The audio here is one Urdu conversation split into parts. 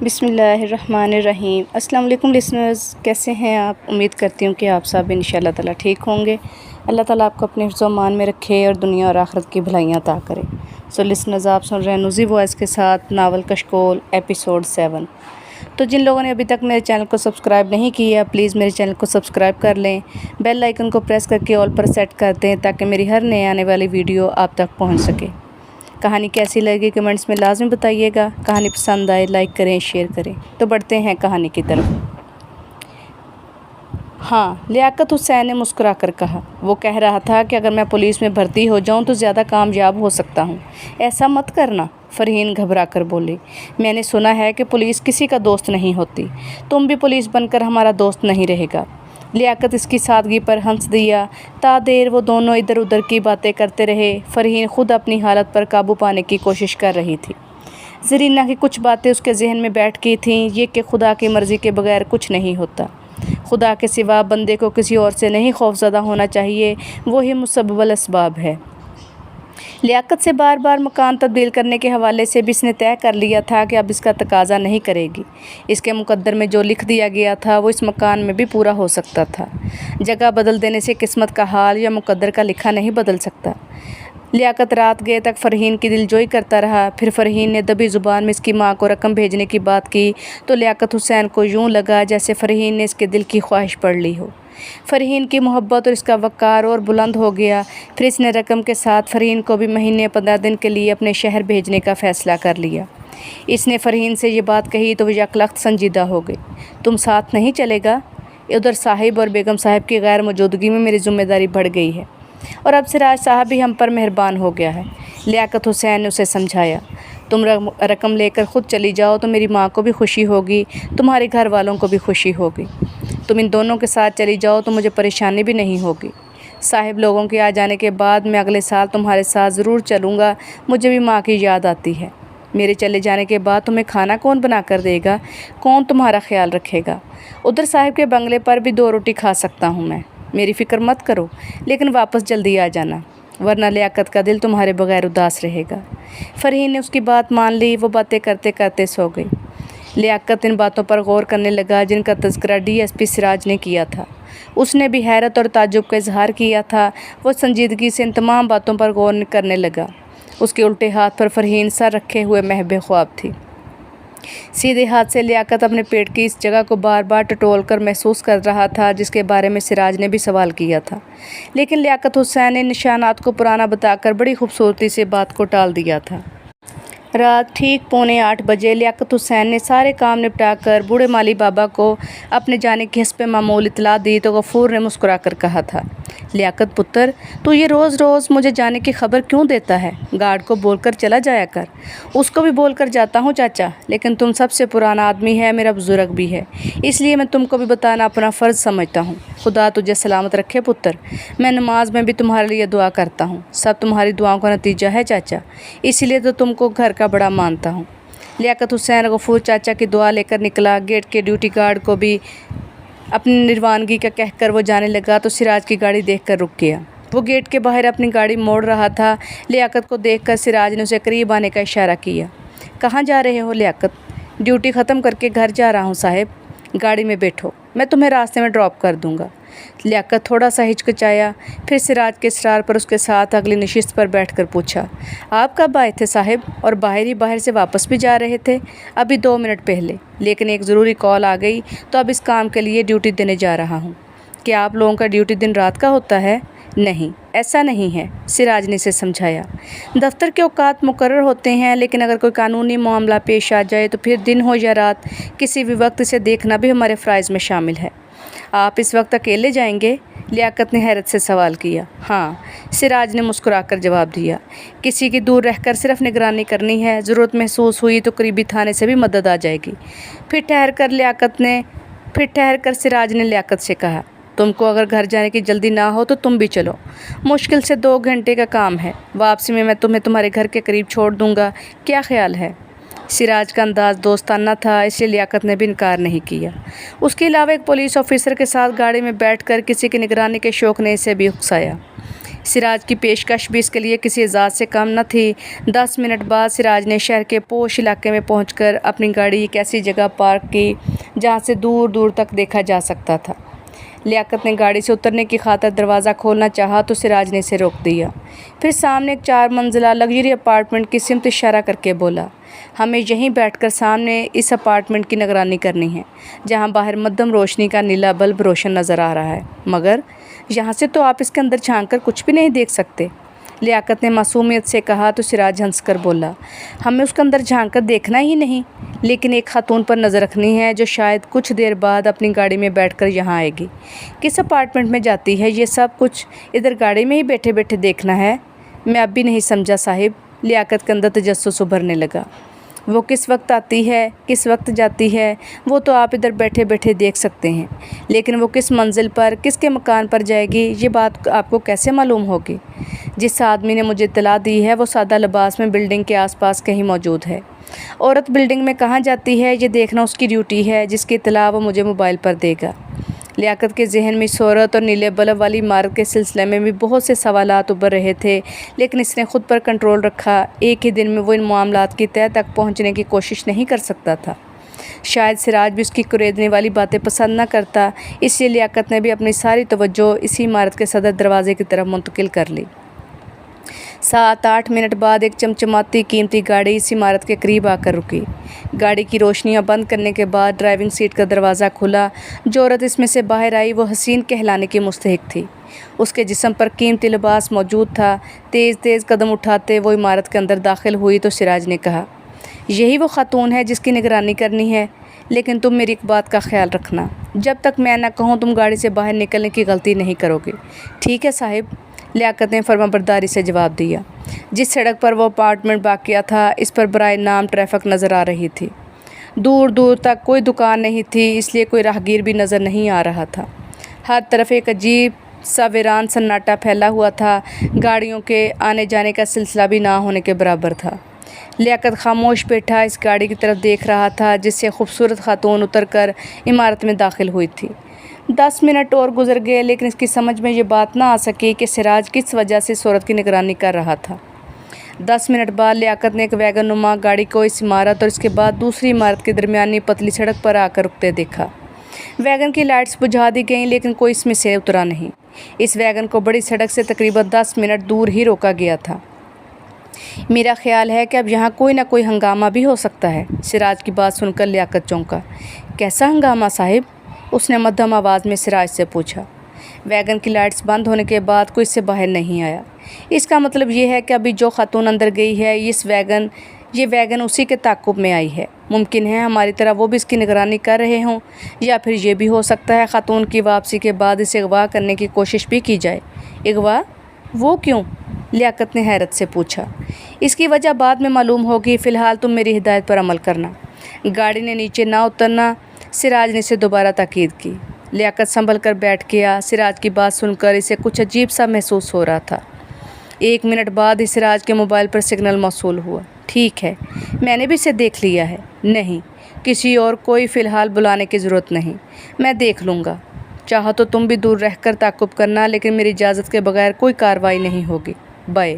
بسم اللہ الرحمن الرحیم۔ السلام علیکم لسنرز، کیسے ہیں آپ؟ امید کرتی ہوں کہ آپ سب انشاءاللہ تعالیٰ ٹھیک ہوں گے۔ اللہ تعالیٰ آپ کو اپنے حفظ و امان میں رکھے اور دنیا اور آخرت کی بھلائیاں عطا کرے۔ لسنرز، آپ سن رہے ہیں نوزی وائس کے ساتھ ناول کشکول ایپیسوڈ 7۔ تو جن لوگوں نے ابھی تک میرے چینل کو سبسکرائب نہیں کیا، پلیز میرے چینل کو سبسکرائب کر لیں، بیل آئیکن کو پریس کر کے آل پر سیٹ کر دیں تاکہ میری ہر نئے آنے والی ویڈیو آپ تک پہنچ سکے۔ کہانی کیسی لگی کمنٹس میں لازمی بتائیے گا۔ کہانی پسند آئے لائک کریں، شیئر کریں۔ تو بڑھتے ہیں کہانی کی طرف۔ ہاں، لیاقت حسین نے مسکرا کر کہا۔ وہ کہہ رہا تھا کہ اگر میں پولیس میں بھرتی ہو جاؤں تو زیادہ کامیاب ہو سکتا ہوں۔ ایسا مت کرنا، فرحین گھبرا کر بولی۔ میں نے سنا ہے کہ پولیس کسی کا دوست نہیں ہوتی۔ تم بھی پولیس بن کر ہمارا دوست نہیں رہے گا۔ لیاقت اس کی سادگی پر ہنس دیا۔ تا دیر وہ دونوں ادھر ادھر کی باتیں کرتے رہے۔ فرحین خود اپنی حالت پر قابو پانے کی کوشش کر رہی تھی۔ زرینہ کی کچھ باتیں اس کے ذہن میں بیٹھ گئی تھیں، یہ کہ خدا کی مرضی کے بغیر کچھ نہیں ہوتا۔ خدا کے سوا بندے کو کسی اور سے نہیں خوفزدہ ہونا چاہیے، وہی مسبب الاسباب ہے۔ لیاقت سے بار بار مکان تبدیل کرنے کے حوالے سے بھی اس نے طے کر لیا تھا کہ اب اس کا تقاضا نہیں کرے گی۔ اس کے مقدر میں جو لکھ دیا گیا تھا وہ اس مکان میں بھی پورا ہو سکتا تھا۔ جگہ بدل دینے سے قسمت کا حال یا مقدر کا لکھا نہیں بدل سکتا۔ لیاقت رات گئے تک فرحین کی دل جوئی کرتا رہا۔ پھر فرحین نے دبی زبان میں اس کی ماں کو رقم بھیجنے کی بات کی تو لیاقت حسین کو یوں لگا جیسے فرحین نے اس کے دل کی خواہش پڑھ لی ہو۔ فرحین کی محبت اور اس کا وقار اور بلند ہو گیا۔ پھر اس نے رقم کے ساتھ فرحین کو بھی مہینے 15 دن کے لیے اپنے شہر بھیجنے کا فیصلہ کر لیا۔ اس نے فرحین سے یہ بات کہی تو وہ یکلخت سنجیدہ ہو گئی۔ تم ساتھ نہیں چلے گا؟ ادھر صاحب اور بیگم صاحب کی غیر موجودگی میں میری ذمہ داری بڑھ گئی ہے، اور اب سراج صاحب بھی ہم پر مہربان ہو گیا ہے۔ لیاقت حسین نے اسے سمجھایا۔ تم رقم لے کر خود چلی جاؤ تو میری ماں کو بھی خوشی ہوگی، تمہارے گھر والوں کو بھی خوشی ہوگی۔ تم ان دونوں کے ساتھ چلی جاؤ تو مجھے پریشانی بھی نہیں ہوگی۔ صاحب لوگوں کے آ جانے کے بعد میں اگلے سال تمہارے ساتھ ضرور چلوں گا، مجھے بھی ماں کی یاد آتی ہے۔ میرے چلے جانے کے بعد تمہیں کھانا کون بنا کر دے گا؟ کون تمہارا خیال رکھے گا؟ ادھر صاحب کے بنگلے پر بھی 2 روٹی کھا سکتا ہوں میں۔ میری فکر مت کرو، لیکن واپس جلدی آ جانا، ورنہ لیاقت کا دل تمہارے بغیر اداس رہے گا۔ فرحین نے اس کی بات مان لی۔ وہ باتیں کرتے کرتے سو گئی۔ لیاقت ان باتوں پر غور کرنے لگا جن کا تذکرہ ڈی ایس پی سراج نے کیا تھا۔ اس نے بھی حیرت اور تعجب کا اظہار کیا تھا۔ وہ سنجیدگی سے ان تمام باتوں پر غور کرنے لگا۔ اس کے الٹے ہاتھ پر فرحین سر رکھے ہوئے محب خواب تھی۔ سیدھے ہاتھ سے لیاقت اپنے پیٹ کی اس جگہ کو بار بار ٹٹول کر محسوس کر رہا تھا جس کے بارے میں سراج نے بھی سوال کیا تھا، لیکن لیاقت حسین نے نشانات کو پرانا بتا کر بڑی خوبصورتی سے بات کو ٹال دیا تھا۔ رات ٹھیک 7:45 بجے لیاقت حسین نے سارے کام نپٹا کر بوڑھے مالی بابا کو اپنے جانے کی حسب معمول اطلاع دی تو غفور نے مسکرا کر کہا تھا، لیاقت پتر، تو یہ روز روز مجھے جانے کی خبر کیوں دیتا ہے؟ گارڈ کو بول کر چلا جایا کر۔ اس کو بھی بول کر جاتا ہوں چاچا، لیکن تم سب سے پرانا آدمی ہے، میرا بزرگ بھی ہے، اس لیے میں تم کو بھی بتانا اپنا فرض سمجھتا ہوں۔ خدا تجھے سلامت رکھے پتر۔ میں نماز میں بھی تمہارے لیے دعا کرتا ہوں، سب تمہاری دعاؤں کا نتیجہ ہے چاچا، اسی لیے تو تم کو گھر کا بڑا مانتا ہوں۔ لیاقت حسین غفور چاچا کی دعا لے کر نکلا۔ گیٹ کے ڈیوٹی گارڈ کو بھی اپنی روانگی کا کہہ کر وہ جانے لگا تو سراج کی گاڑی دیکھ کر رک گیا۔ وہ گیٹ کے باہر اپنی گاڑی موڑ رہا تھا۔ لیاقت کو دیکھ کر سراج نے اسے قریب آنے کا اشارہ کیا۔ کہاں جا رہے ہو لیاقت؟ ڈیوٹی ختم کر کے گھر جا رہا ہوں صاحب۔ گاڑی میں بیٹھو، میں تمہیں راستے میں ڈراپ کر دوں گا۔ لیاقت تھوڑا سا ہچکچایا، پھر سراج کے اصرار پر اس کے ساتھ اگلی نشست پر بیٹھ کر پوچھا، آپ کب آئے تھے صاحب؟ اور باہر سے واپس بھی جا رہے تھے؟ ابھی 2 منٹ پہلے، لیکن ایک ضروری کال آ گئی تو اب اس کام کے لیے ڈیوٹی دینے جا رہا ہوں۔ کیا آپ لوگوں کا ڈیوٹی دن رات کا ہوتا ہے؟ نہیں، ایسا نہیں ہے، سراج نے اسے سمجھایا۔ دفتر کے اوقات مقرر ہوتے ہیں، لیکن اگر کوئی قانونی معاملہ پیش آ جائے تو پھر دن ہو یا رات کسی بھی وقت اسے دیکھنا بھی ہمارے فرائض میں شامل ہے۔ آپ اس وقت اکیلے جائیں گے؟ لیاقت نے حیرت سے سوال کیا۔ ہاں، سراج نے مسکرا کر جواب دیا۔ کسی کی دور رہ کر صرف نگرانی کرنی ہے، ضرورت محسوس ہوئی تو قریبی تھانے سے بھی مدد آ جائے گی۔ پھر ٹھہر کر سراج نے لیاقت سے کہا، تم کو اگر گھر جانے کی جلدی نہ ہو تو تم بھی چلو، مشکل سے 2 گھنٹے کا کام ہے، واپسی میں تمہیں تمہارے گھر کے قریب چھوڑ دوں گا، کیا خیال ہے؟ سراج کا انداز دوستانہ تھا، اس لیے لیاقت نے بھی انکار نہیں کیا۔ اس کے علاوہ ایک پولیس آفیسر کے ساتھ گاڑی میں بیٹھ کر کسی کی نگرانی کے شوق نے اسے بھی اکسایا۔ سراج کی پیشکش بھی اس کے لیے کسی اعزاز سے کم نہ تھی۔ 10 منٹ بعد سراج نے شہر کے پوش علاقے میں پہنچ کر اپنی گاڑی ایک ایسی جگہ پارک کی جہاں سے دور دور تک دیکھا جا سکتا تھا۔ لیاقت نے گاڑی سے اترنے کی خاطر دروازہ کھولنا چاہا تو سراج نے اسے روک دیا۔ پھر سامنے ایک 4 منزلہ لگژری اپارٹمنٹ کی سمت اشارہ کر کے بولا، ہمیں یہیں بیٹھ کر سامنے اس اپارٹمنٹ کی نگرانی کرنی ہے جہاں باہر مدھم روشنی کا نیلا بلب روشن نظر آ رہا ہے، مگر یہاں سے تو آپ اس کے اندر جھانک کر کچھ بھی نہیں دیکھ سکتے۔ لیاقت نے معصومیت سے کہا تو سراج ہنس کر بولا، ہمیں اس کے اندر جھانک کر دیکھنا ہی نہیں، لیکن ایک خاتون پر نظر رکھنی ہے جو شاید کچھ دیر بعد اپنی گاڑی میں بیٹھ کر یہاں آئے گی۔ کس اپارٹمنٹ میں جاتی ہے یہ سب کچھ ادھر گاڑی میں ہی بیٹھے بیٹھے دیکھنا ہے؟ میں اب بھی نہیں سمجھا صاحب۔ لیاقت کے اندر تجسس ابھرنے لگا۔ وہ کس وقت آتی ہے، کس وقت جاتی ہے، وہ تو آپ ادھر بیٹھے بیٹھے دیکھ سکتے ہیں، لیکن وہ کس منزل پر، کس کے مکان پر جائے گی یہ بات آپ کو کیسے معلوم ہوگی؟ جس آدمی نے مجھے اطلاع دی ہے وہ سادہ لباس میں بلڈنگ کے آس پاس کہیں موجود ہے۔ عورت بلڈنگ میں کہاں جاتی ہے یہ دیکھنا اس کی ڈیوٹی ہے، جس کی اطلاع وہ مجھے موبائل پر دے گا۔ لیاقت کے ذہن میں اس عورت اور نیلے بلب والی عمارت کے سلسلے میں بھی بہت سے سوالات ابھر رہے تھے، لیکن اس نے خود پر کنٹرول رکھا۔ ایک ہی دن میں وہ ان معاملات کی تہہ تک پہنچنے کی کوشش نہیں کر سکتا تھا۔ شاید سراج بھی اس کی کریدنے والی باتیں پسند نہ کرتا، اس لیے لیاقت نے بھی اپنی ساری توجہ اسی عمارت کے صدر دروازے کی طرف منتقل کر لی۔ 7-8 منٹ بعد ایک چمچماتی قیمتی گاڑی اس عمارت کے قریب آ کر رکی۔ گاڑی کی روشنیاں بند کرنے کے بعد ڈرائیونگ سیٹ کا دروازہ کھلا۔ جو عورت اس میں سے باہر آئی وہ حسین کہلانے کی مستحق تھی۔ اس کے جسم پر قیمتی لباس موجود تھا۔ تیز تیز قدم اٹھاتے وہ عمارت کے اندر داخل ہوئی تو سراج نے کہا، یہی وہ خاتون ہے جس کی نگرانی کرنی ہے، لیکن تم میری ایک بات کا خیال رکھنا، جب تک میں نہ کہوں تم گاڑی سے باہر نکلنے کی غلطی نہیں کرو گے، ٹھیک ہے صاحب؟ لیاقت نے فرمانبرداری سے جواب دیا۔ جس سڑک پر وہ اپارٹمنٹ واقع تھا اس پر برائے نام ٹریفک نظر آ رہی تھی۔ دور دور تک کوئی دکان نہیں تھی، اس لیے کوئی راہگیر بھی نظر نہیں آ رہا تھا۔ ہر طرف ایک عجیب سا ویران سناٹا پھیلا ہوا تھا، گاڑیوں کے آنے جانے کا سلسلہ بھی نہ ہونے کے برابر تھا۔ لیاقت خاموش بیٹھا اس گاڑی کی طرف دیکھ رہا تھا جس سے خوبصورت خاتون اتر کر عمارت میں داخل ہوئی تھی۔ 10 منٹ اور گزر گئے لیکن اس کی سمجھ میں یہ بات نہ آ سکی کہ سراج کس وجہ سے اس عورت کی نگرانی کر رہا تھا۔ 10 منٹ بعد لیاقت نے ایک ویگن نما گاڑی کو اس عمارت اور اس کے بعد دوسری عمارت کے درمیانی پتلی سڑک پر آ کر رکتے دیکھا۔ ویگن کی لائٹس بجھا دی گئیں لیکن کوئی اس میں سے اترا نہیں۔ اس ویگن کو بڑی سڑک سے تقریباً 10 منٹ دور ہی روکا گیا تھا۔ میرا خیال ہے کہ اب یہاں کوئی نہ کوئی ہنگامہ بھی ہو سکتا ہے۔ سراج کی بات سن کر لیاقت چونکا۔ کیسا ہنگامہ صاحب؟ اس نے مدھم آواز میں سراج سے پوچھا۔ ویگن کی لائٹس بند ہونے کے بعد کوئی اس سے باہر نہیں آیا۔ اس کا مطلب یہ ہے کہ ابھی جو خاتون اندر گئی ہے یہ ویگن اسی کے تعاقب میں آئی ہے۔ ممکن ہے ہماری طرح وہ بھی اس کی نگرانی کر رہے ہوں، یا پھر یہ بھی ہو سکتا ہے خاتون کی واپسی کے بعد اسے اغوا کرنے کی کوشش بھی کی جائے۔ اغوا؟ وہ کیوں؟ لیاقت نے حیرت سے پوچھا۔ اس کی وجہ بعد میں معلوم ہوگی، فی الحال تم میری ہدایت پر عمل کرنا۔ گاڑی نے نیچے نہ اترنا، سراج نے اسے دوبارہ تاکید کی۔ لیاقت سنبھل کر بیٹھ گیا۔ سراج کی بات سن کر اسے کچھ عجیب سا محسوس ہو رہا تھا۔ 1 منٹ بعد ہی سراج کے موبائل پر سگنل موصول ہوا۔ ٹھیک ہے، میں نے بھی اسے دیکھ لیا ہے۔ نہیں، کسی اور کوئی فی الحال بلانے کی ضرورت نہیں، میں دیکھ لوں گا۔ چاہو تو تم بھی دور رہ کر تعقب کرنا، لیکن میری اجازت کے بغیر کوئی کارروائی نہیں ہوگی۔ بائے۔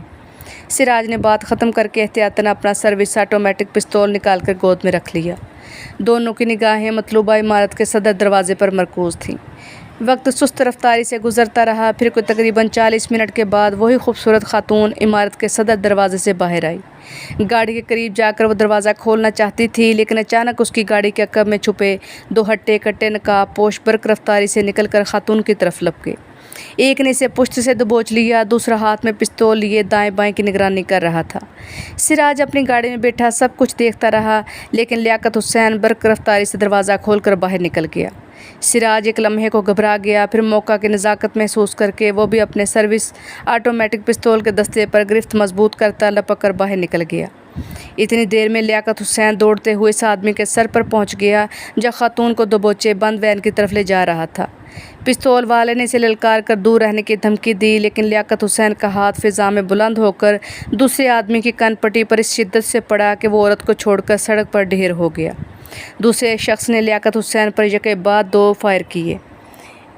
سراج نے بات ختم کر کے احتیاطاً اپنا سروس آٹومیٹک پستول نکال کر گود میں رکھ لیا۔ دونوں کی نگاہیں مطلوبہ عمارت کے صدر دروازے پر مرکوز تھیں۔ وقت سست رفتاری سے گزرتا رہا۔ پھر کوئی تقریباً 40 منٹ کے بعد وہی خوبصورت خاتون عمارت کے صدر دروازے سے باہر آئی۔ گاڑی کے قریب جا کر وہ دروازہ کھولنا چاہتی تھی، لیکن اچانک اس کی گاڑی کے عقب میں چھپے 2 ہٹے کٹے نقاب پوش برق رفتاری سے نکل کر خاتون کی طرف لپکے۔ ایک نے اسے پشت سے دبوچ لیا، دوسرا ہاتھ میں پستول لیے دائیں بائیں کی نگرانی کر رہا تھا۔ سراج اپنی گاڑی میں بیٹھا سب کچھ دیکھتا رہا، لیکن لیاقت حسین برق رفتاری سے دروازہ کھول کر باہر نکل گیا۔ سراج ایک لمحے کو گھبرا گیا، پھر موقع کی نزاکت محسوس کر کے وہ بھی اپنے سروس آٹومیٹک پستول کے دستے پر گرفت مضبوط کرتا لپک کر باہر نکل گیا۔ اتنی دیر میں لیاقت حسین دوڑتے ہوئے اس آدمی کے سر پر پہنچ گیا جو خاتون کو دبوچے بند وین کی طرف لے جا رہا تھا۔ پستول والے نے اسے للکار کر دور رہنے کی دھمکی دی، لیکن لیاقت حسین کا ہاتھ فضا میں بلند ہو کر دوسرے آدمی کی کن پٹی پر اس شدت سے پڑا کہ وہ عورت کو چھوڑ کر سڑک پر ڈھیر ہو گیا۔ دوسرے شخص نے لیاقت حسین پر یکے بعد 2 فائر کیے۔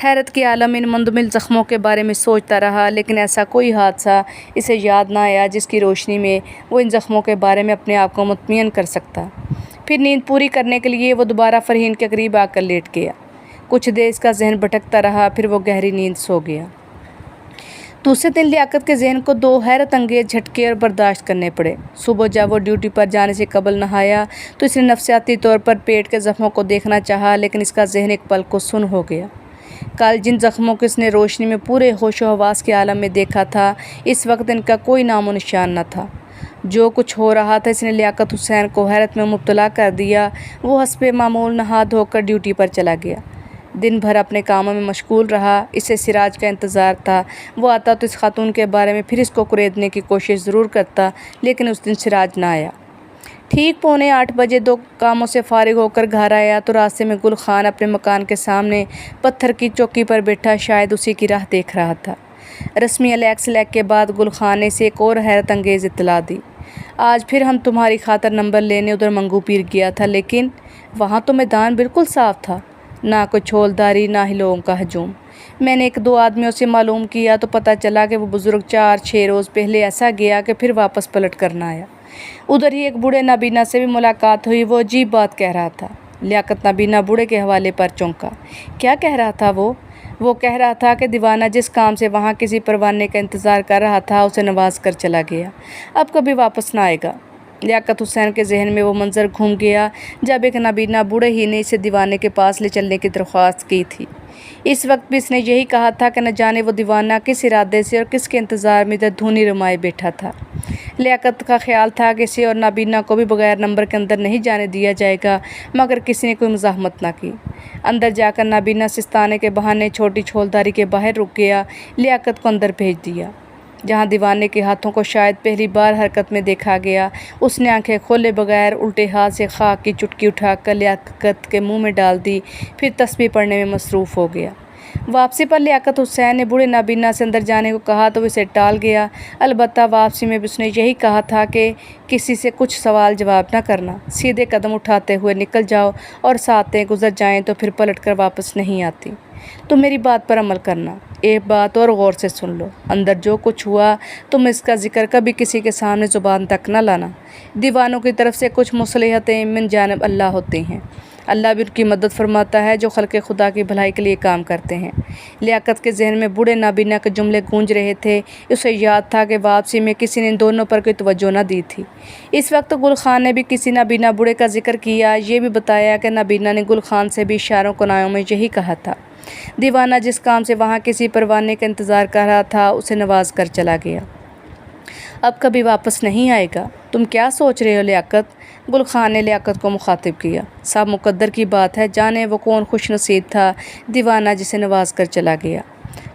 حیرت کے عالم ان مندمل زخموں کے بارے میں سوچتا رہا، لیکن ایسا کوئی حادثہ اسے یاد نہ آیا جس کی روشنی میں وہ ان زخموں کے بارے میں اپنے آپ کو مطمئن کر سکتا۔ پھر نیند پوری کرنے کے لیے وہ دوبارہ فرحین کے قریب آ کر لیٹ گیا۔ کچھ دیر اس کا ذہن بھٹکتا رہا، پھر وہ گہری نیند سو گیا۔ دوسرے دن لیاقت کے ذہن کو 2 حیرت انگیز جھٹکے اور برداشت کرنے پڑے۔ صبح جب وہ ڈیوٹی پر جانے سے قبل نہایا تو اس نے نفسیاتی طور پر پیٹ کے زخموں کو دیکھنا چاہا، لیکن اس کا ذہن ایک پل کو سن ہو گیا۔ کل جن زخموں کو اس نے روشنی میں پورے ہوش و حواس کے عالم میں دیکھا تھا، اس وقت ان کا کوئی نام و نشان نہ تھا۔ جو کچھ ہو رہا تھا اس نے لیاقت حسین کو حیرت میں مبتلا کر دیا۔ وہ حسب معمول نہا دھو کر ڈیوٹی پر چلا گیا۔ دن بھر اپنے کاموں میں مشغول رہا۔ اسے سراج کا انتظار تھا۔ وہ آتا تو اس خاتون کے بارے میں پھر اس کو کریدنے کی کوشش ضرور کرتا، لیکن اس دن سراج نہ آیا۔ ٹھیک 7:45 بجے 2 کاموں سے فارغ ہو کر گھر آیا تو راستے میں گل خان اپنے مکان کے سامنے پتھر کی چوکی پر بیٹھا شاید اسی کی راہ دیکھ رہا تھا۔ رسمی الیکس لیک کے بعد گل خان نے اسے ایک اور حیرت انگیز اطلاع دی۔ آج پھر ہم تمہاری خاطر نمبر لینے ادھر منگو پیر گیا تھا، لیکن وہاں تو میدان بالکل صاف تھا، نہ کوئی چھولداری نہ ہی لوگوں کا ہجوم۔ میں نے 1-2 آدمیوں سے معلوم کیا تو پتہ چلا کہ وہ بزرگ 4-6 روز پہلے ایسا گیا کہ پھر واپس پلٹ کر نہ آیا۔ ادھر ہی ایک بوڑھے نابینا سے بھی ملاقات ہوئی۔ وہ عجیب بات کہہ رہا تھا۔ لیاقت نابینا بوڑھے کے حوالے پر چونکا۔ کیا کہہ رہا تھا وہ کہہ رہا تھا کہ دیوانہ جس کام سے وہاں کسی پروانے کا انتظار کر رہا تھا اسے نواز کر چلا گیا، اب کبھی واپس نہ آئے گا۔ لیاقت حسین کے ذہن میں وہ منظر گھوم گیا جب ایک نابینا بوڑھے ہی نے اسے دیوانے کے پاس لے چلنے کی درخواست کی تھی۔ اس وقت بھی اس نے یہی کہا تھا کہ نہ جانے وہ دیوانہ کس ارادے سے اور کس کے انتظار میں ادھر دھونی رمائے بیٹھا تھا۔ لیاقت کا خیال تھا کہ اسے اور نابینا کو بھی بغیر نمبر کے اندر نہیں جانے دیا جائے گا، مگر کسی نے کوئی مزاحمت نہ کی۔ اندر جا کر نابینا سستانے کے بہانے چھوٹی چھولداری کے باہر رک گیا۔ لیاقت کو اندر بھیج دیا، جہاں دیوانے کے ہاتھوں کو شاید پہلی بار حرکت میں دیکھا گیا۔ اس نے آنکھیں کھولے بغیر الٹے ہاتھ سے خاک کی چٹکی اٹھا کر لیاقت کے منہ میں ڈال دی، پھر تسبیح پڑھنے میں مصروف ہو گیا۔ واپسی پر لیاقت حسین نے بوڑھے نابینا سے اندر جانے کو کہا تو وہ اسے ٹال گیا۔ البتہ واپسی میں بھی اس نے یہی کہا تھا کہ کسی سے کچھ سوال جواب نہ کرنا، سیدھے قدم اٹھاتے ہوئے نکل جاؤ اور ساتیں گزر جائیں تو پھر پلٹ کر واپس نہیں آتی۔ تم میری بات پر عمل کرنا۔ ایک بات اور غور سے سن لو، اندر جو کچھ ہوا تم اس کا ذکر کبھی کسی کے سامنے زبان تک نہ لانا۔ دیوانوں کی طرف سے کچھ مصلحتیں من جانب اللہ ہوتی ہیں، اللہ بھی ان کی مدد فرماتا ہے جو خلق خدا کی بھلائی کے لیے کام کرتے ہیں۔ لیاقت کے ذہن میں بوڑھے نابینا کے جملے گونج رہے تھے۔ اسے یاد تھا کہ واپسی میں کسی نے ان دونوں پر کوئی توجہ نہ دی تھی۔ اس وقت گل خان نے بھی کسی نابینا بوڑھے کا ذکر کیا، یہ بھی بتایا کہ نابینا نے گل خان سے بھی اشاروں کنایوں میں یہی کہا تھا۔ دیوانہ جس کام سے وہاں کسی پروانے کا انتظار کر رہا تھا اسے نواز کر چلا گیا، اب کبھی واپس نہیں آئے گا۔ تم کیا سوچ رہے ہو لیاقت؟ گل خان نے لیاقت کو مخاطب کیا۔ سب مقدر کی بات ہے، جانے وہ کون خوش نصیب تھا دیوانہ جسے نواز کر چلا گیا۔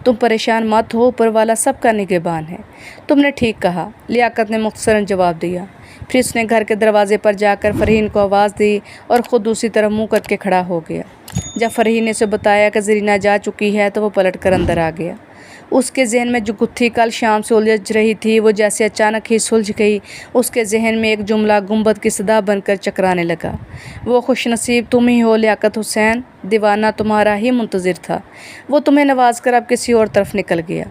تم پریشان مت ہو، اوپر والا سب کا نگہبان ہے۔ تم نے ٹھیک کہا، لیاقت نے مختصراً جواب دیا۔ پھر اس نے گھر کے دروازے پر جا کر فرحین کو آواز دی اور خود دوسری طرف منہ کر کے کھڑا ہو گیا۔ جب فرحین نے اسے بتایا کہ زرینہ جا چکی ہے تو وہ پلٹ کر اندر آ گیا۔ اس کے ذہن میں جو گتھی کل شام سے الجھ رہی تھی وہ جیسے اچانک ہی سلجھ گئی۔ اس کے ذہن میں ایک جملہ گنبد کی صدا بن کر چکرانے لگا، وہ خوش نصیب تم ہی ہو لیاقت حسین، دیوانہ تمہارا ہی منتظر تھا، وہ تمہیں نواز کر اب کسی اور طرف نکل گیا۔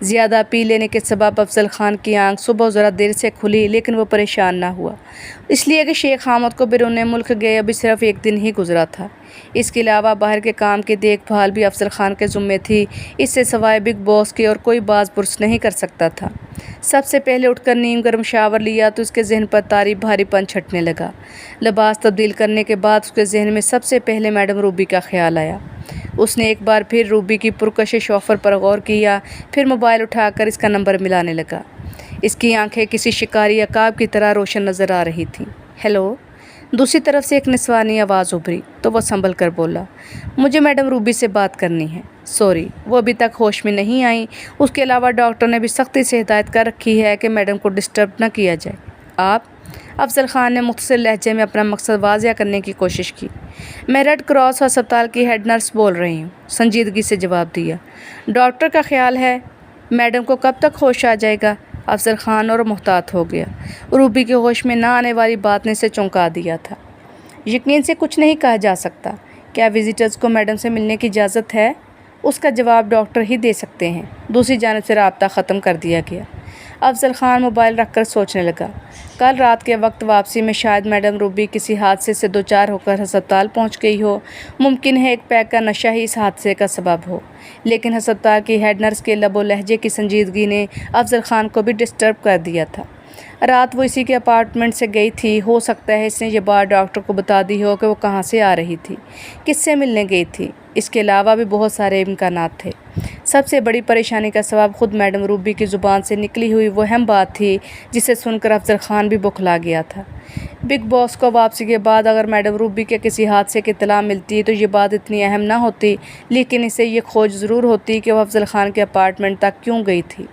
زیادہ پی لینے کے سبب افضل خان کی آنکھ صبح ذرا دیر سے کھلی، لیکن وہ پریشان نہ ہوا، اس لیے کہ شیخ حامد کو بیرون ملک گئے ابھی صرف 1 دن ہی گزرا تھا۔ اس کے علاوہ باہر کے کام کی دیکھ بھال بھی افضل خان کے ذمے تھی، اس سے سوائے بگ باس کے اور کوئی باز پرس نہیں کر سکتا تھا۔ سب سے پہلے اٹھ کر نیم گرم شاور لیا تو اس کے ذہن پر طاری بھاری پن چھٹنے لگا۔ لباس تبدیل کرنے کے بعد اس کے ذہن میں سب سے پہلے میڈم روبی کا خیال آیا۔ اس نے ایک بار پھر روبی کی پرکشش آفر پر غور کیا، پھر موبائل اٹھا کر اس کا نمبر ملانے لگا۔ اس کی آنکھیں کسی شکاری عقاب کی طرح روشن نظر آ رہی تھیں۔ ہیلو، دوسری طرف سے ایک نسوانی آواز ابھری تو وہ سنبھل کر بولا، مجھے میڈم روبی سے بات کرنی ہے۔ سوری، وہ ابھی تک ہوش میں نہیں آئیں، اس کے علاوہ ڈاکٹر نے بھی سختی سے ہدایت کر رکھی ہے کہ میڈم کو ڈسٹرب نہ کیا جائے۔ آپ؟ افضل خان نے مختصر لہجے میں اپنا مقصد واضح کرنے کی کوشش کی۔ میں ریڈ کراس ہسپتال کی ہیڈ نرس بول رہی ہوں، سنجیدگی سے جواب دیا۔ ڈاکٹر کا خیال ہے میڈم کو کب تک ہوش آ جائے گا؟ افضل خان اور محتاط ہو گیا۔ روبی کے ہوش میں نہ آنے والی بات نے اسے چونکا دیا تھا۔ یقین سے کچھ نہیں کہا جا سکتا۔ کیا وزٹرز کو میڈم سے ملنے کی اجازت ہے؟ اس کا جواب ڈاکٹر ہی دے سکتے ہیں۔ دوسری جانب سے رابطہ ختم کر دیا گیا۔ افضل خان موبائل رکھ کر سوچنے لگا۔ کل رات کے وقت واپسی میں شاید میڈم روبی کسی حادثے سے دوچار ہو کر ہسپتال پہنچ گئی ہو۔ ممکن ہے ایک پیک کا نشہ ہی اس حادثے کا سبب ہو، لیکن ہسپتال کی ہیڈ نرس کے لب و لہجے کی سنجیدگی نے افضل خان کو بھی ڈسٹرب کر دیا تھا۔ رات وہ اسی کے اپارٹمنٹ سے گئی تھی۔ ہو سکتا ہے اس نے یہ بات ڈاکٹر کو بتا دی ہو کہ وہ کہاں سے آ رہی تھی، کس سے ملنے گئی تھی۔ اس کے علاوہ بھی بہت سارے امکانات تھے۔ سب سے بڑی پریشانی کا سبب خود میڈم روبی کی زبان سے نکلی ہوئی وہ اہم بات تھی جسے سن کر افضل خان بھی بکھلا گیا تھا۔ بگ باس کو واپسی کے بعد اگر میڈم روبی کے کسی حادثے کی اطلاع ملتی تو یہ بات اتنی اہم نہ ہوتی، لیکن اسے یہ کھوج ضرور ہوتی کہ وہ افضل خان کے اپارٹمنٹ تک کیوں گئی تھی۔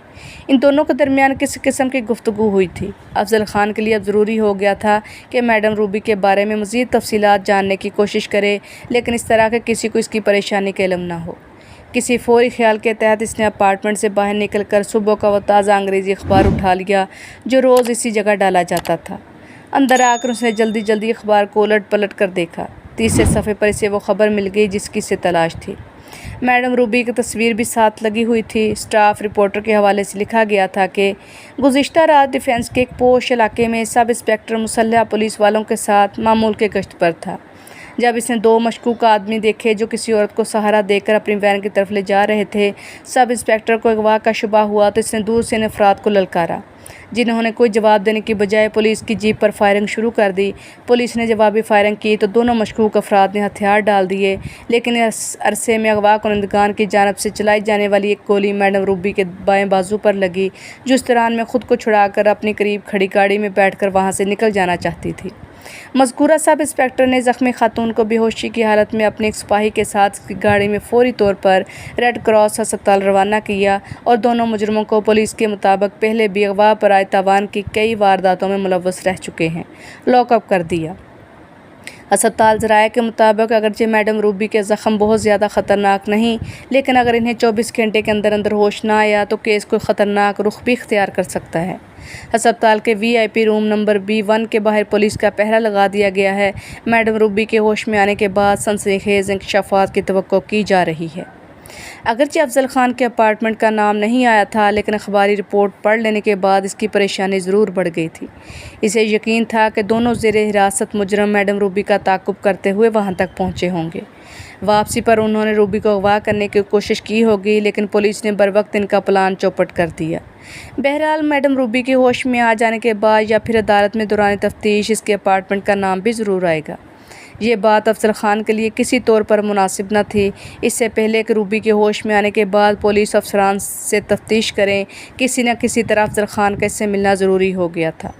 ان دونوں کے درمیان کس قسم کی گفتگو ہوئی تھی۔ افضل خان کے لیے اب ضروری ہو گیا تھا کہ میڈم روبی کے بارے میں مزید تفصیلات جاننے کی کوشش کرے، لیکن اس طرح کہ کسی کو اس کی پریشانی کا علم نہ ہو۔ کسی فوری خیال کے تحت اس نے اپارٹمنٹ سے باہر نکل کر صبح کا وہ تازہ انگریزی اخبار اٹھا لیا جو روز اسی جگہ ڈالا جاتا تھا۔ اندر آ کر اس نے جلدی جلدی اخبار کو الٹ پلٹ کر دیکھا۔ تیسرے صفحے پر اسے وہ خبر مل گئی جس کی اسے تلاش تھی۔ میڈم روبی کی تصویر بھی ساتھ لگی ہوئی تھی۔ اسٹاف رپورٹر کے حوالے سے لکھا گیا تھا کہ گزشتہ رات ڈیفینس کے ایک پوش علاقے میں سب انسپکٹر مسلح پولیس والوں کے ساتھ معمول کے گشت پر تھا۔ جب اس نے دو مشکوک آدمی دیکھے جو کسی عورت کو سہارا دے کر اپنی وین کی طرف لے جا رہے تھے، سب انسپکٹر کو اغوا کا شبہ ہوا تو اس نے دور سے ان افراد کو للکارا، جنہوں نے کوئی جواب دینے کی بجائے پولیس کی جیپ پر فائرنگ شروع کر دی۔ پولیس نے جوابی فائرنگ کی تو دونوں مشکوک افراد نے ہتھیار ڈال دیے، لیکن اس عرصے میں اغوا کنندگان کی جانب سے چلائی جانے والی ایک گولی میڈم روبی کے بائیں بازو پر لگی، جو اس دوران میں خود کو چھڑا کر اپنی قریب کھڑی گاڑی میں بیٹھ کر وہاں سے نکل جانا چاہتی تھی۔ مذکورہ سب انسپکٹر نے زخمی خاتون کو بے ہوشی کی حالت میں اپنے ایک سپاہی کے ساتھ اس کی گاڑی میں فوری طور پر ریڈ کراس ہسپتال روانہ کیا اور دونوں مجرموں کو پولیس کے مطابق پہلے بھی اغوا برائے تاوان کی کئی وارداتوں میں ملوث رہ چکے ہیں، لاک اپ کر دیا۔ ہسپتال ذرائع کے مطابق اگرچہ میڈم روبی کے زخم بہت زیادہ خطرناک نہیں، لیکن اگر انہیں 24 گھنٹے کے اندر اندر ہوش نہ آیا تو کیس کوئی خطرناک رخ بھی اختیار کر سکتا ہے۔ ہسپتال کے VIP روم نمبر B1 کے باہر پولیس کا پہرا لگا دیا گیا ہے۔ میڈم روبی کے ہوش میں آنے کے بعد سنسنی خیز انکشافات کی توقع کی جا رہی ہے۔ اگرچہ افضل خان کے اپارٹمنٹ کا نام نہیں آیا تھا، لیکن اخباری رپورٹ پڑھ لینے کے بعد اس کی پریشانی ضرور بڑھ گئی تھی۔ اسے یقین تھا کہ دونوں زیر حراست مجرم میڈم روبی کا تعاقب کرتے ہوئے وہاں تک پہنچے ہوں گے۔ واپسی پر انہوں نے روبی کو اغوا کرنے کی کوشش کی ہوگی، لیکن پولیس نے بروقت ان کا پلان چوپٹ کر دیا۔ بہرحال میڈم روبی کے ہوش میں آ جانے کے بعد یا پھر عدالت میں دوران تفتیش اس کے اپارٹمنٹ کا نام بھی ضرور آئے گا۔ یہ بات افضل خان کے لیے کسی طور پر مناسب نہ تھی۔ اس سے پہلے کہ روبی کے ہوش میں آنے کے بعد پولیس افسران سے تفتیش کریں، کسی نہ کسی طرح افضل خان کا اس سے ملنا ضروری ہو گیا تھا۔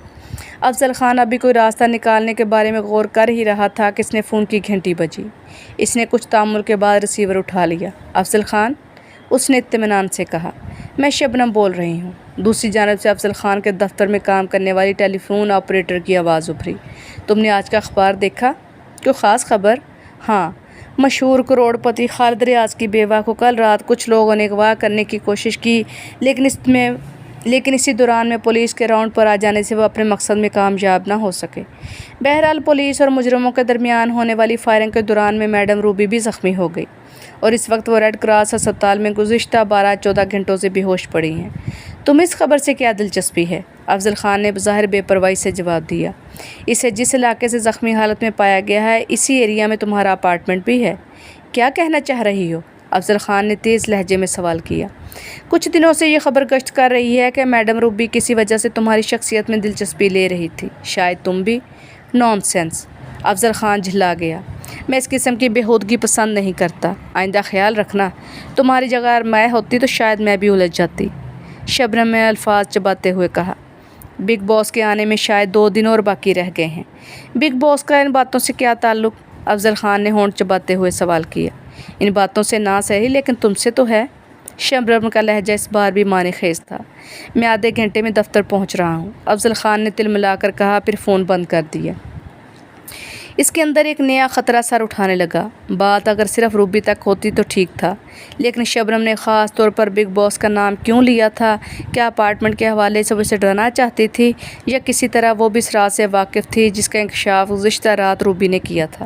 افضل خان ابھی کوئی راستہ نکالنے کے بارے میں غور کر ہی رہا تھا کہ اس نے فون کی گھنٹی بجی۔ اس نے کچھ تامل کے بعد ریسیور اٹھا لیا۔ افضل خان، اس نے اطمینان سے کہا، میں شبنم بول رہی ہوں۔ دوسری جانب سے افضل خان کے دفتر میں کام کرنے والی ٹیلی فون آپریٹر کی آواز ابھری۔ تم نے آج کا اخبار دیکھا؟ کوئی خاص خبر؟ ہاں، مشہور کروڑ پتی خالد ریاض کی بیوہ کو کل رات کچھ لوگوں نے اغوا کرنے کی کوشش کی، لیکن اسی دوران میں پولیس کے راؤنڈ پر آ جانے سے وہ اپنے مقصد میں کامیاب نہ ہو سکے۔ بہرحال پولیس اور مجرموں کے درمیان ہونے والی فائرنگ کے دوران میں میڈم روبی بھی زخمی ہو گئی اور اس وقت وہ ریڈ کراس ہسپتال میں گزشتہ 12-14 گھنٹوں سے بے ہوش پڑی ہیں۔ تمہیں اس خبر سے کیا دلچسپی ہے؟ افضل خان نے بظاہر بے پرواہی سے جواب دیا۔ اسے جس علاقے سے زخمی حالت میں پایا گیا ہے، اسی ایریا میں تمہارا اپارٹمنٹ بھی ہے۔ کیا کہنا چاہ رہی ہو؟ افضل خان نے تیز لہجے میں سوال کیا۔ کچھ دنوں سے یہ خبر گشت کر رہی ہے کہ میڈم روبی کسی وجہ سے تمہاری شخصیت میں دلچسپی لے رہی تھی، شاید تم بھی؟ نان سینس! افضل خان جھلا گیا۔ میں اس قسم کی بےہودگی پسند نہیں کرتا۔ آئندہ خیال رکھنا، تمہاری جگہ اگر میں ہوتی تو شاید میں بھی الجھ جاتی۔ شبنم نے الفاظ چباتے ہوئے کہا۔ بگ باس کے آنے میں شاید 2 دن اور باقی رہ گئے ہیں۔ بگ باس کا ان باتوں سے کیا تعلق؟ افضل خان نے ہونٹ چباتے ہوئے سوال کیا۔ ان باتوں سے نہ صحیح، لیکن تم سے تو ہے۔ شبنم کا لہجہ اس بار بھی معنی خیز تھا۔ میں آدھے گھنٹے میں دفتر پہنچ رہا ہوں، افضل خان نے تل ملا کر کہا، پھر فون بند کر دیا۔ اس کے اندر ایک نیا خطرہ سر اٹھانے لگا۔ بات اگر صرف روبی تک ہوتی تو ٹھیک تھا، لیکن شبنم نے خاص طور پر بگ باس کا نام کیوں لیا تھا؟ کیا اپارٹمنٹ کے حوالے سے وہ اسے ڈرانا چاہتی تھی، یا کسی طرح وہ بھی اس راز سے واقف تھی جس کا انکشاف گزشتہ رات روبی نے کیا تھا؟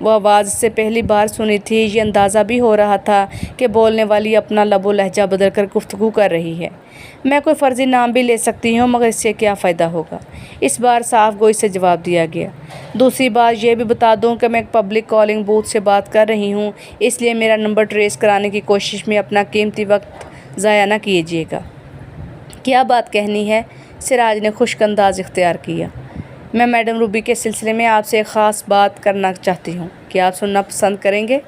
وہ آواز سے پہلی بار سنی تھی۔ یہ اندازہ بھی ہو رہا تھا کہ بولنے والی اپنا لب و لہجہ بدل کر گفتگو کر رہی ہے۔ میں کوئی فرضی نام بھی لے سکتی ہوں، مگر اس سے کیا فائدہ ہوگا؟ اس بار صاف گوئی سے جواب دیا گیا۔ دوسری بات یہ بھی بتا دوں کہ میں ایک پبلک کالنگ بوتھ سے بات کر رہی ہوں، اس لیے میرا نمبر ٹریس کرانے کی کوشش میں اپنا قیمتی وقت ضائع نہ کیجیے گا۔ کیا بات کہنی ہے؟ سراج نے خشک انداز اختیار کیا۔ میں میڈم روبی کے سلسلے میں آپ سے ایک خاص بات کرنا چاہتی ہوں، کیا آپ سننا پسند کریں گے؟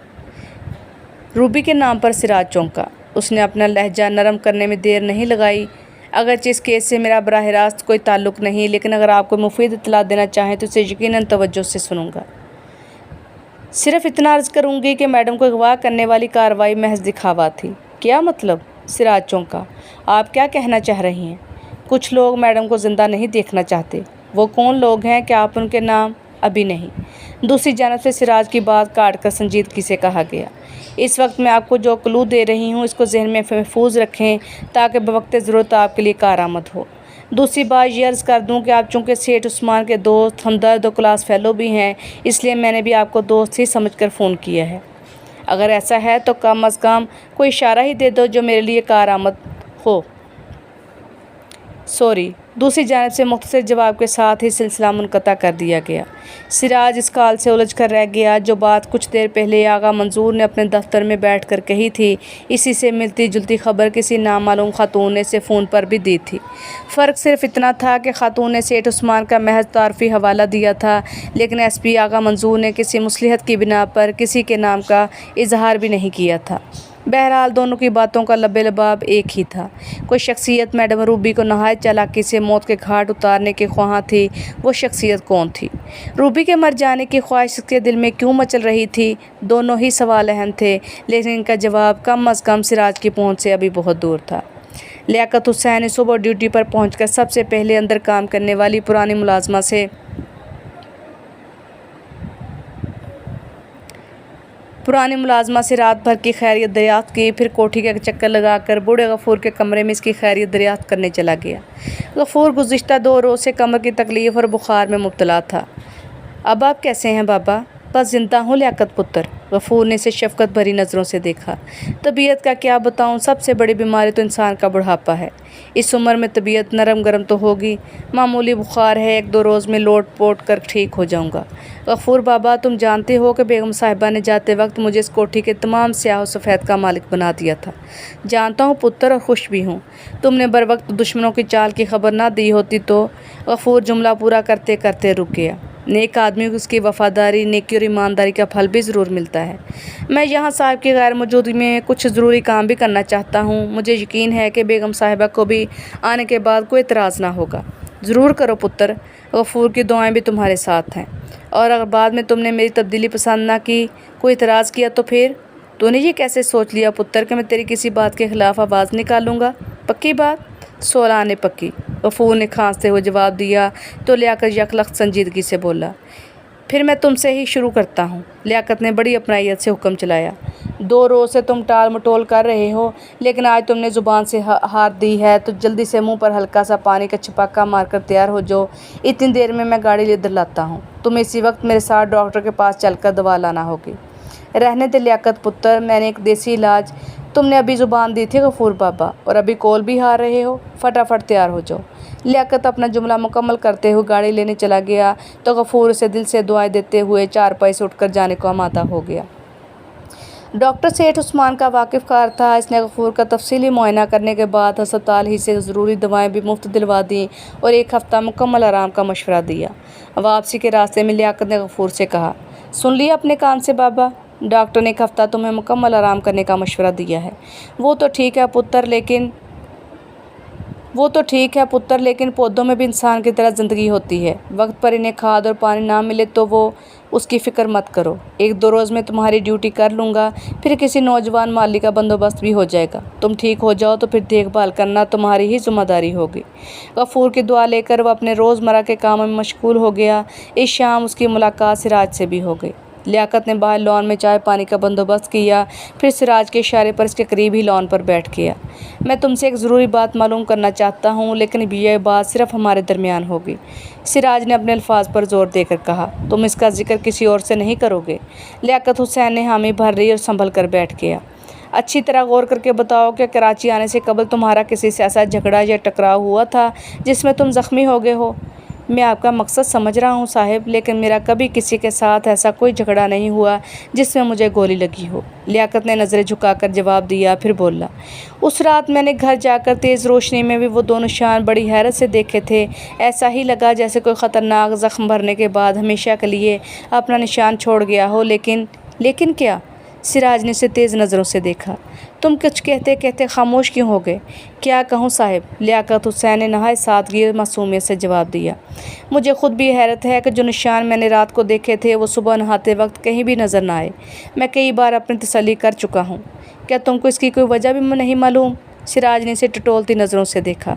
روبی کے نام پر سراج چونکا۔ اس نے اپنا لہجہ نرم کرنے میں دیر نہیں لگائی۔ اگرچہ اس کیس سے میرا براہ راست کوئی تعلق نہیں، لیکن اگر آپ کو مفید اطلاع دینا چاہیں تو اسے یقیناً توجہ سے سنوں گا۔ صرف اتنا عرض کروں گی کہ میڈم کو اغوا کرنے والی کارروائی محض دکھاوا تھی۔ کیا مطلب؟ سراج چونکا۔ آپ کیا کہنا چاہ رہی ہیں؟ کچھ لوگ میڈم کو زندہ نہیں دیکھنا چاہتے۔ وہ کون لوگ ہیں؟ کیا آپ ان کے نام؟ ابھی نہیں۔ دوسری جانب سے سراج کی بات کاٹ کر سنجیدگی سے کہا گیا۔ اس وقت میں آپ کو جو کلو دے رہی ہوں اس کو ذہن میں محفوظ رکھیں تاکہ بوقت ضرورت آپ کے لیے کارآمد ہو۔ دوسری بات یہ عرض کر دوں کہ آپ چونکہ سیٹھ عثمان کے دوست، ہمدرد اور کلاس فیلو بھی ہیں، اس لیے میں نے بھی آپ کو دوست ہی سمجھ کر فون کیا ہے۔ اگر ایسا ہے تو کم از کم کوئی اشارہ ہی دے دو جو میرے لیے کارآمد ہو۔ سوری۔ دوسری جانب سے مختصر جواب کے ساتھ ہی سلسلہ منقطع کر دیا گیا۔ سراج اس کال سے الجھ کر رہ گیا۔ جو بات کچھ دیر پہلے آغا منظور نے اپنے دفتر میں بیٹھ کر کہی تھی، اسی سے ملتی جلتی خبر کسی نامعلوم خاتون نے اسے فون پر بھی دی تھی۔ فرق صرف اتنا تھا کہ خاتون نے سیٹھ عثمان کا محض تعارفی حوالہ دیا تھا، لیکن ایس پی آغا منظور نے کسی مصلحت کی بنا پر کسی کے نام کا اظہار بھی نہیں کیا تھا۔ بہرحال دونوں کی باتوں کا لب لباب ایک ہی تھا۔ کوئی شخصیت میڈم روبی کو نہایت چالاکی سے موت کے گھاٹ اتارنے کی خواہاں تھی۔ وہ شخصیت کون تھی؟ روبی کے مر جانے کی خواہش اس کے دل میں کیوں مچل رہی تھی؟ دونوں ہی سوال اہم تھے، لیکن ان کا جواب کم از کم سراج کی پہنچ سے ابھی بہت دور تھا۔ لیاقت حسین نے صبح ڈیوٹی پر پہنچ کر سب سے پہلے اندر کام کرنے والی پرانی ملازمہ سے رات بھر کی خیریت دریافت کی، پھر کوٹھی کا چکر لگا کر بوڑھے غفور کے کمرے میں اس کی خیریت دریافت کرنے چلا گیا۔ غفور گزشتہ 2 روز سے کمر کی تکلیف اور بخار میں مبتلا تھا۔ اب آپ کیسے ہیں بابا؟ بس زندہ ہوں لیاقت پتر۔ غفور نے اسے شفقت بھری نظروں سے دیکھا۔ طبیعت کا کیا بتاؤں، سب سے بڑی بیماری تو انسان کا بڑھاپا ہے۔ اس عمر میں طبیعت نرم گرم تو ہوگی، معمولی بخار ہے، 1-2 روز میں لوٹ پوٹ کر ٹھیک ہو جاؤں گا۔ غفور بابا، تم جانتے ہو کہ بیگم صاحبہ نے جاتے وقت مجھے اس کوٹھی کے تمام سیاہ و سفید کا مالک بنا دیا تھا۔ جانتا ہوں پتر، اور خوش بھی ہوں۔ تم نے بر وقت دشمنوں کی چال کی خبر نہ دی ہوتی تو۔ غفور جملہ پورا کرتے کرتے رک گیا۔ نیک آدمی کو اس کی وفاداری، نیکی اور ایمانداری کا پھل بھی ضرور ملتا ہے۔ میں یہاں صاحب کی غیر موجودگی میں کچھ ضروری کام بھی کرنا چاہتا ہوں۔ مجھے یقین ہے کہ بیگم صاحبہ کو بھی آنے کے بعد کوئی اعتراض نہ ہوگا۔ ضرور کرو پتر، غفور کی دعائیں بھی تمہارے ساتھ ہیں۔ اور اگر بعد میں تم نے میری تبدیلی پسند نہ کی، کوئی اعتراض کیا تو پھر؟ تو نے یہ کیسے سوچ لیا پتر کہ میں تیری کسی بات کے خلاف آواز نکالوں گا؟ پکی بات؟ 16 آنے پکی، غفور نے کھانستے ہوئے جواب دیا تو لیاقت یکلخت سنجیدگی سے بولا۔ پھر میں تم سے ہی شروع کرتا ہوں۔ لیاقت نے بڑی اپنائیت سے حکم چلایا۔ 2 روز سے تم ٹال مٹول کر رہے ہو، لیکن آج تم نے زبان سے ہار دی ہے تو جلدی سے منہ پر ہلکا سا پانی کا چھپاکا مار کر تیار ہو جاؤ۔ اتنی دیر میں گاڑی ادھر لاتا ہوں۔ تمہیں اسی وقت میرے ساتھ ڈاکٹر کے پاس چل کر دوا لانا ہوگی۔ رہنے دے لیاقت پتر، میں نے ایک دیسی علاج۔ تم نے ابھی زبان دی تھی غفور بابا، اور ابھی کول بھی ہار رہے ہو۔ فٹافٹ تیار ہو جاؤ۔ لیاقت اپنا جملہ مکمل کرتے ہوئے گاڑی لینے چلا گیا تو غفور اسے دل سے دعائیں دیتے ہوئے چارپائی سے اٹھ کر جانے کو آمادہ ہو گیا۔ ڈاکٹر سیٹھ عثمان کا واقف کار تھا۔ اس نے غفور کا تفصیلی معائنہ کرنے کے بعد ہسپتال ہی سے ضروری دوائیں بھی مفت دلوا دیں اور 1 ہفتہ مکمل آرام کا مشورہ دیا۔ واپسی کے راستے میں لیاقت نے غفور سے کہا، سن لیا اپنے کان سے بابا، ڈاکٹر نے 1 ہفتہ تمہیں مکمل آرام کرنے کا مشورہ دیا ہے۔ وہ تو ٹھیک ہے پتر، لیکن پودوں میں بھی انسان کی طرح زندگی ہوتی ہے۔ وقت پر انہیں کھاد اور پانی نہ ملے تو وہ اس کی فکر مت کرو۔ 1-2 روز میں تمہاری ڈیوٹی کر لوں گا، پھر کسی نوجوان مالی کا بندوبست بھی ہو جائے گا۔ تم ٹھیک ہو جاؤ تو پھر دیکھ بھال کرنا تمہاری ہی ذمہ داری ہوگی۔ غفور کی دعا لے کر وہ اپنے روزمرہ کے کاموں میں مشغول ہو گیا۔ اس شام اس کی ملاقات سراج سے بھی ہو گئی۔ لیاقت نے باہر لان میں چائے پانی کا بندوبست کیا، پھر سراج کے اشارے پر اس کے قریب ہی لان پر بیٹھ گیا۔ میں تم سے ایک ضروری بات معلوم کرنا چاہتا ہوں، لیکن یہ بات صرف ہمارے درمیان ہوگی، سراج نے اپنے الفاظ پر زور دے کر کہا۔ تم اس کا ذکر کسی اور سے نہیں کرو گے؟ لیاقت حسین نے حامی بھر لی اور سنبھل کر بیٹھ گیا۔ اچھی طرح غور کر کے بتاؤ کہ کراچی آنے سے قبل تمہارا کسی سے ایسا جھگڑا یا ٹکراؤ ہوا تھا جس میں تم زخمی ہو گئے ہو؟ میں آپ کا مقصد سمجھ رہا ہوں صاحب، لیکن میرا کبھی کسی کے ساتھ ایسا کوئی جھگڑا نہیں ہوا جس میں مجھے گولی لگی ہو۔ لیاقت نے نظریں جھکا کر جواب دیا، پھر بولا، اس رات میں نے گھر جا کر تیز روشنی میں بھی وہ دو نشان بڑی حیرت سے دیکھے تھے۔ ایسا ہی لگا جیسے کوئی خطرناک زخم بھرنے کے بعد ہمیشہ کے لیے اپنا نشان چھوڑ گیا ہو۔ لیکن کیا؟ سراج نے اسے تیز نظروں سے دیکھا۔ تم کچھ کہتے کہتے خاموش کیوں ہو گئے؟ کیا کہوں صاحب؟ لیاقت حسین نے نہایت سادگی اور معصومیت سے جواب دیا۔ مجھے خود بھی حیرت ہے کہ جو نشان میں نے رات کو دیکھے تھے وہ صبح نہاتے وقت کہیں بھی نظر نہ آئے۔ میں کئی بار اپنی تسلی کر چکا ہوں۔ کیا تم کو اس کی کوئی وجہ بھی نہیں معلوم؟ سراج نے اسے ٹٹولتی نظروں سے دیکھا۔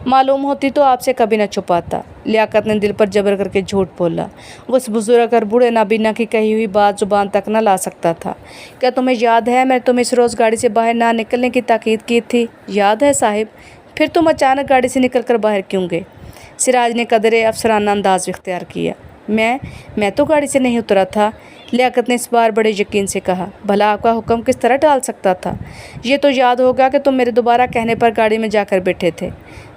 معلوم ہوتی تو آپ سے کبھی نہ چھپاتا۔ لیاقت نے دل پر جبر کر کے جھوٹ بولا۔ وہ اس بزرگ اور بوڑھے نابینا کی کہی ہوئی بات زبان تک نہ لا سکتا تھا۔ کیا تمہیں یاد ہے میں نے تمہیں اس روز گاڑی سے باہر نہ نکلنے کی تاکید کی تھی؟ یاد ہے صاحب؟ پھر تم اچانک گاڑی سے نکل کر باہر کیوں گئے؟ سراج نے قدرے افسرانہ انداز اختیار کیا۔ میں تو گاڑی سے نہیں اترا تھا، لیاقت نے اس بار بڑے یقین سے کہا۔ بھلا آپ کا حکم کس طرح ٹال سکتا تھا؟ یہ تو یاد ہوگا کہ تم میرے دوبارہ کہنے پر گاڑی میں جا کر بیٹھے تھے۔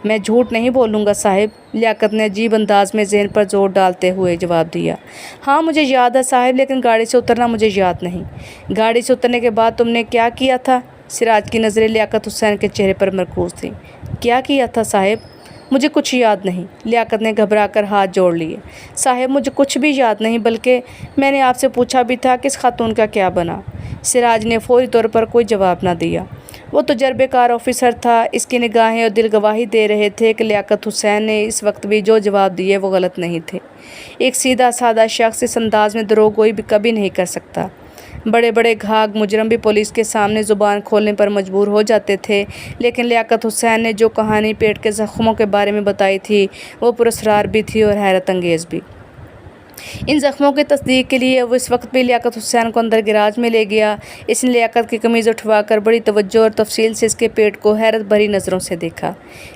میں جھوٹ نہیں بولوں گا صاحب، لیاقت نے عجیب انداز میں ذہن پر زور ڈالتے ہوئے جواب دیا۔ ہاں مجھے یاد ہے صاحب، لیکن گاڑی سے اترنا مجھے یاد نہیں۔ گاڑی سے اترنے کے بعد تم نے کیا کیا تھا؟ سراج کی نظریں لیاقت حسین کے چہرے پر مرکوز تھیں۔ کیا کیا تھا صاحب؟ مجھے کچھ یاد نہیں۔ لیاقت نے گھبرا کر ہاتھ جوڑ لیے۔ صاحب مجھے کچھ بھی یاد نہیں، بلکہ میں نے آپ سے پوچھا بھی تھا کہ اس خاتون کا کیا بنا۔ سراج نے فوری طور پر کوئی جواب نہ دیا۔ وہ تجربہ کار آفیسر تھا، اس کی نگاہیں اور دل گواہی دے رہے تھے کہ لیاقت حسین نے اس وقت بھی جو جواب دیے وہ غلط نہیں تھے۔ ایک سیدھا سادہ شخص اس انداز میں دروغ گوئی بھی کبھی نہیں کر سکتا۔ بڑے بڑے گھاگ مجرم بھی پولیس کے سامنے زبان کھولنے پر مجبور ہو جاتے تھے، لیکن لیاقت حسین نے جو کہانی پیٹ کے زخموں کے بارے میں بتائی تھی وہ پراسرار بھی تھی اور حیرت انگیز بھی۔ ان زخموں کی تصدیق کے لیے وہ اس وقت بھی لیاقت حسین کو اندر گراج میں لے گیا۔ اس نے لیاقت کی قمیض اٹھوا کر بڑی توجہ اور تفصیل سے اس کے پیٹ کو حیرت بھری نظروں سے دیکھا۔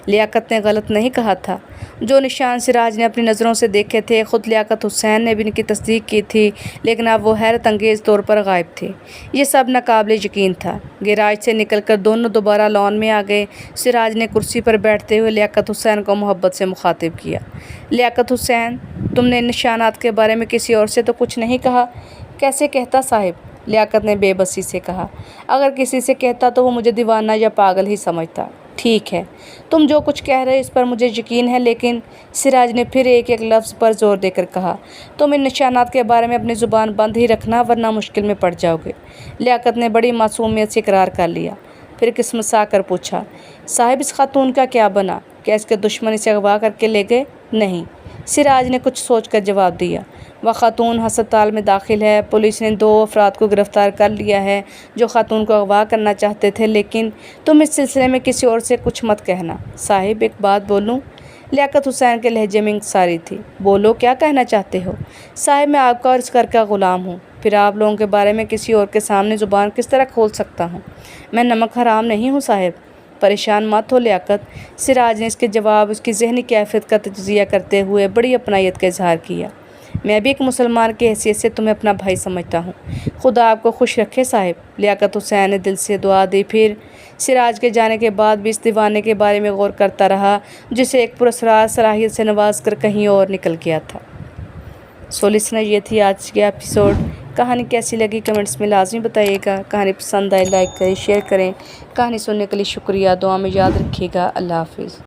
لیاقت نے غلط نہیں کہا تھا۔ جو نشان سراج نے اپنی نظروں سے دیکھے تھے خود لیاقت حسین نے بھی ان کی تصدیق کی تھی، لیکن اب وہ حیرت انگیز طور پر غائب تھے۔ یہ سب ناقابل یقین تھا۔ گیراج سے نکل کر دونوں دوبارہ لان میں آ گئے۔ سراج نے کرسی پر بیٹھتے ہوئے لیاقت حسین کو محبت سے مخاطب کیا۔ لیاقت حسین، تم نے ان نشانات کے بارے میں کسی اور سے تو کچھ نہیں کہا؟ کیسے کہتا صاحب؟ لیاقت نے بے بسی سے کہا۔ اگر کسی سے کہتا تو وہ مجھے دیوانہ یا پاگل ہی سمجھتا۔ ٹھیک ہے، تم جو کچھ کہہ رہے اس پر مجھے یقین ہے، لیکن سراج نے پھر ایک ایک لفظ پر زور دے کر کہا، تم ان نشانات کے بارے میں اپنی زبان بند ہی رکھنا ورنہ مشکل میں پڑ جاؤ گے۔ لیاقت نے بڑی معصومیت سے اقرار کر لیا۔ پھر قسمسا کر پوچھا، صاحب اس خاتون کا کیا بنا؟ کیا اس کے دشمن اسے اغوا کر کے لے گئے؟ نہیں، سراج نے کچھ سوچ کر جواب دیا۔ وہ خاتون ہسپتال میں داخل ہے۔ پولیس نے 2 افراد کو گرفتار کر لیا ہے جو خاتون کو اغوا کرنا چاہتے تھے، لیکن تم اس سلسلے میں کسی اور سے کچھ مت کہنا۔ صاحب ایک بات بولوں؟ لیاقت حسین کے لہجے میں انکساری تھی۔ بولو، کیا کہنا چاہتے ہو؟ صاحب میں آپ کا اور اس گھر کا غلام ہوں، پھر آپ لوگوں کے بارے میں کسی اور کے سامنے زبان کس طرح کھول سکتا ہوں؟ میں نمک حرام نہیں ہوں صاحب۔ پریشان مت ہو لیاقت، سراج نے اس کے جواب اس کی ذہنی کیفیت کا تجزیہ کرتے ہوئے بڑی اپنائیت کا اظہار کیا۔ میں بھی ایک مسلمان کی حیثیت سے تمہیں اپنا بھائی سمجھتا ہوں۔ خدا آپ کو خوش رکھے صاحب۔ لیاقت حسین نے دل سے دعا دی، پھر سراج کے جانے کے بعد بھی اس دیوانے کے بارے میں غور کرتا رہا جسے ایک پراسرار صلاحیت سے نواز کر کہیں اور نکل گیا تھا۔ لسنر، یہ تھی آج کی ایپیسوڈ۔ کہانی کیسی لگی کمنٹس میں لازمی بتائیے گا۔ کہانی پسند آئے لائک کریں، شیئر کریں۔ کہانی سننے کے لیے شکریہ۔ دعا میں یاد رکھیے گا۔ اللہ حافظ۔